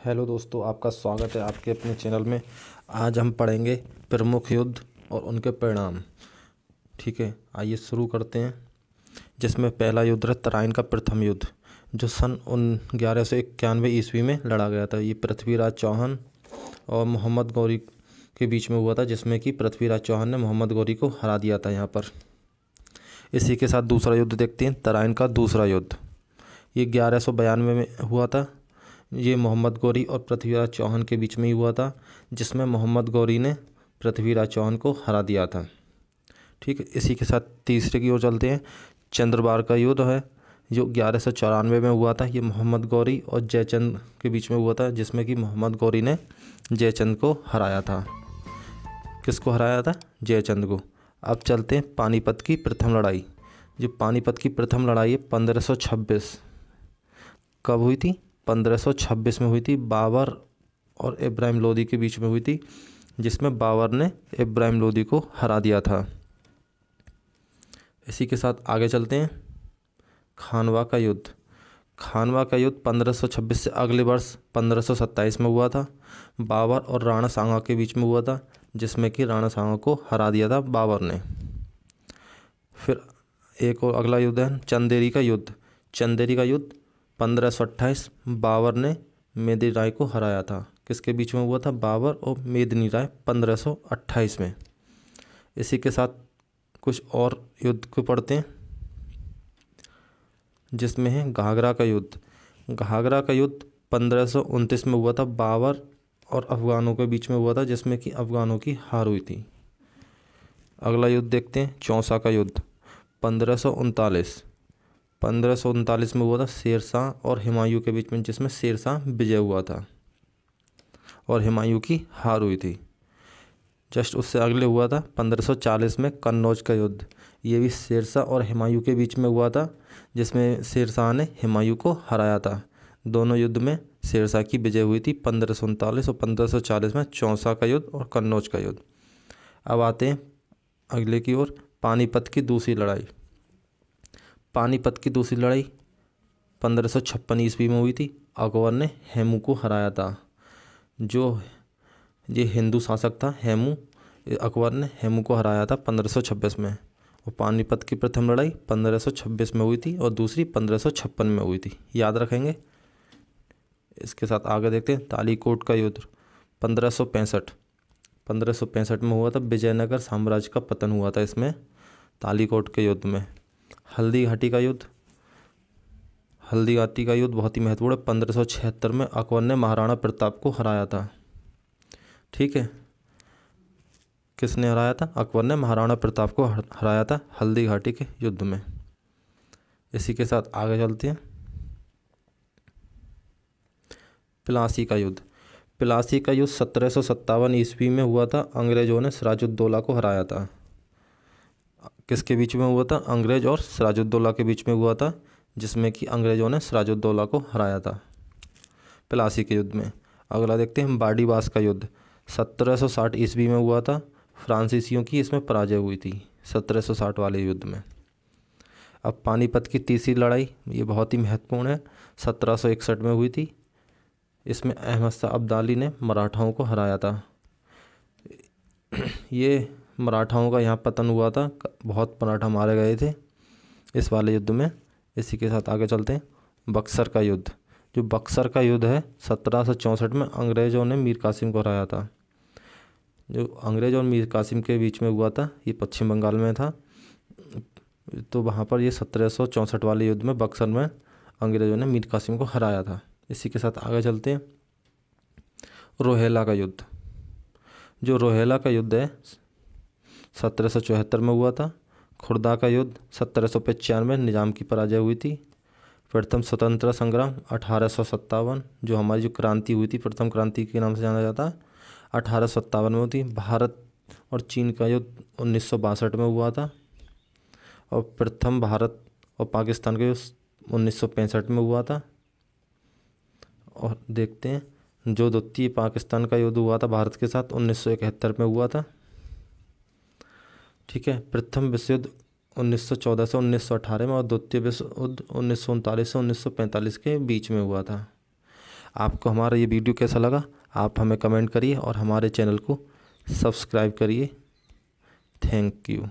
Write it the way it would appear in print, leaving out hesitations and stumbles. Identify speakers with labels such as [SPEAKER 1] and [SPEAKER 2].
[SPEAKER 1] Hello दोस्तों, आपका स्वागत है आपके अपने चैनल में। आज हम पढ़ेंगे प्रमुख युद्ध और उनके परिणाम। ठीक है, आइए शुरू करते हैं। जिसमें पहला युद्ध है तराइन का प्रथम युद्ध, जो सन 1191 ईस्वी में लड़ा गया था। ये पृथ्वीराज चौहान और मोहम्मद गौरी के बीच में हुआ था, जिसमें कि पृथ्वीराज चौहान ने मोहम्मद गौरी को हरा दिया था यहाँ पर। इसी के साथ दूसरा युद्ध देखते हैं, तराइन का दूसरा युद्ध। ये 1192 में हुआ था। ये मोहम्मद गौरी और पृथ्वीराज चौहान के बीच में ही हुआ था, जिसमें मोहम्मद गौरी ने पृथ्वीराज चौहान को हरा दिया था। ठीक है, इसी के साथ तीसरे की ओर चलते हैं। चंद्रबार का युद्ध है, जो 1194 में हुआ था। ये मोहम्मद गौरी और जयचंद के बीच में हुआ था, जिसमें कि मोहम्मद गौरी ने जयचंद को हराया था। किसको हराया था? जयचंद को। अब चलते हैं पानीपत की प्रथम लड़ाई। जो पानीपत की प्रथम लड़ाई है 1526 कब हुई थी? 1526 में हुई थी। बाबर और इब्राहिम लोदी के बीच में हुई थी, जिसमें बाबर ने इब्राहिम लोदी को हरा दिया था। इसी के साथ आगे चलते हैं। खानवा का युद्ध। खानवा का युद्ध 1526 से अगले वर्ष 1527 में हुआ था। बाबर और राणा सांगा के बीच में हुआ था, जिसमें कि राणा सांगा को हरा दिया था बाबर ने। फिर एक और अगला युद्ध है चंदेरी का युद्ध। चंदेरी का युद्ध 1528 बाबर ने मेदिनी राय को हराया था। किसके बीच में हुआ था? बाबर और मेदिनी राय 1528 में। इसी के साथ कुछ और युद्ध को पढ़ते हैं, जिसमें है घाघरा का युद्ध। घाघरा का युद्ध 1529 में हुआ था। बाबर और अफगानों के बीच में हुआ था, जिसमें कि अफगानों की हार हुई थी। अगला युद्ध देखते हैं, चौसा का युद्ध 1539 में हुआ था। शेरशाह और हुमायूं के बीच में, जिसमें शेरशाह विजय हुआ था और हुमायूं की हार हुई थी। जस्ट उससे अगले हुआ था 1540 में कन्नौज का युद्ध। ये भी शेरशाह और हुमायूं के बीच में हुआ था, जिसमें शेरशाह ने हुमायूं को हराया था। दोनों युद्ध में शेरशाह की विजय हुई थी 1539 और 1540 में चौसा का युद्ध और कन्नौज का युद्ध। अब आते हैं अगले की ओर, पानीपत की दूसरी लड़ाई। पानीपत की दूसरी लड़ाई 1556 ईस्वी में हुई थी। अकबर ने हेमू को हराया था। जो ये हिंदू शासक था हेमू, अकबर ने हेमू को हराया था 1526 में। और पानीपत की प्रथम लड़ाई 1526 में हुई थी और दूसरी 1556 में हुई थी, याद रखेंगे। इसके साथ आगे देखते हैं तालीकोट का युद्ध 1565 में हुआ था। विजयनगर साम्राज्य का पतन हुआ था इसमें, तालीकोट के युद्ध में। हल्दी घाटी का युद्ध। हल्दी घाटी का युद्ध बहुत ही महत्वपूर्ण है। 1576 में अकबर ने महाराणा प्रताप को हराया था। ठीक है, किसने हराया था? अकबर ने महाराणा प्रताप को हराया था हल्दी घाटी के युद्ध में। इसी के साथ आगे चलते हैं। प्लासी का युद्ध। प्लासी का युद्ध 1757 ईस्वी में हुआ था। अंग्रेजों ने सिराजुद्दौला को हराया था। किसके बीच में हुआ था? अंग्रेज और सिराजुद्दौला के बीच में हुआ था, जिसमें कि अंग्रेजों ने सिराजुद्दौला को हराया था प्लासी के युद्ध में। अगला देखते हैं बाड़ीबास का युद्ध 1760 ईस्वी में हुआ था। फ्रांसीसियों की इसमें पराजय हुई थी 1760 वाले युद्ध में। अब पानीपत की तीसरी लड़ाई, ये बहुत ही महत्वपूर्ण है, 1761 में हुई थी। इसमें अहमद शाह अब्दाली ने मराठाओं को हराया था। ये मराठाओं का यहाँ पतन हुआ था, बहुत मराठा मारे गए थे इस वाले युद्ध में। इसी के साथ आगे चलते हैं बक्सर का युद्ध। जो बक्सर का युद्ध है 1764 में अंग्रेज़ों ने मीर कासिम को हराया था। जो अंग्रेज और मीर कासिम के बीच में हुआ था, ये पश्चिम बंगाल में था। तो वहाँ पर ये 1764 वाले युद्ध में बक्सर में अंग्रेज़ों ने मीर कासिम को हराया था। इसी के साथ आगे चलते हैं रोहेला का युद्ध। जो रोहेला का युद्ध है 1774 में हुआ था। खुर्दा का युद्ध 1795 में निज़ाम की पराजय हुई थी। प्रथम स्वतंत्रता संग्राम 1857, जो हमारी जो क्रांति हुई थी, प्रथम क्रांति के नाम से जाना जाता है, 1857 में हुई थी। भारत और चीन का युद्ध 1962 में हुआ था। और प्रथम भारत और पाकिस्तान का युद्ध 1965 में हुआ था। और देखते हैं जो द्वितीय पाकिस्तान का युद्ध हुआ था भारत के साथ 1971 में हुआ था। ठीक है, प्रथम विश्व युद्ध 1914 से 1918 में और द्वितीय विश्व युद्ध 1939 से 1945 के बीच में हुआ था। आपको हमारा ये वीडियो कैसा लगा आप हमें कमेंट करिए और हमारे चैनल को सब्सक्राइब करिए। Thank you.